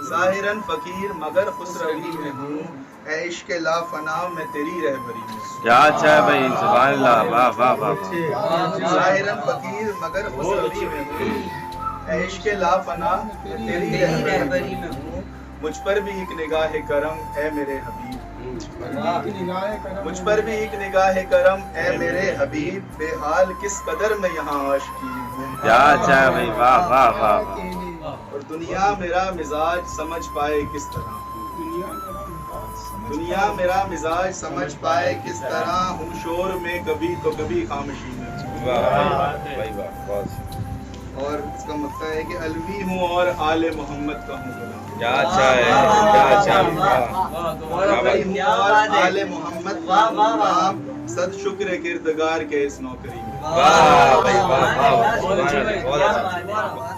ظاہراً فقیر مگر خسروی میں ہوں، اے عشق لا فنا میں تیری رہبری میں ہوں۔ کیا اچھا ہے بھائی، سبحان اللہ، واہ واہ واہ۔ ظاہراً فقیر مگر خسروی میں ہوں، اے عشق لا فنا میں تیری رہبری میں ہوں۔ مجھ پر بھی ایک نگاہ کرم اے میرے حبیب، مجھ پر بھی ایک نگاہ کرم اے میرے حبیب، بے حال کس قدر میں یہاں عاشقی ہوں۔ کیا اچھا ہے بھائی، واہ واہ واہ۔ اور دنیا میرا مزاج سمجھ پائے کس طرح، دنیا میرا مزاج سمجھ پائے کس طرح، ہوں شور میں کبھی تو کبھی خاموشی میں۔ اور اس کا مطلب ہے کہ الوی ہوں اور آل محمد کا ہوں غلام۔ کیا اچھا ہے، کیا اچھا ہے، الوی ہوں اور آل محمد کا ہوں غلام، صد شکر کردگار کے اس نوکری میں۔ واہ بھائی، واہ واہ، سبحان اللہ، بہت اچھا۔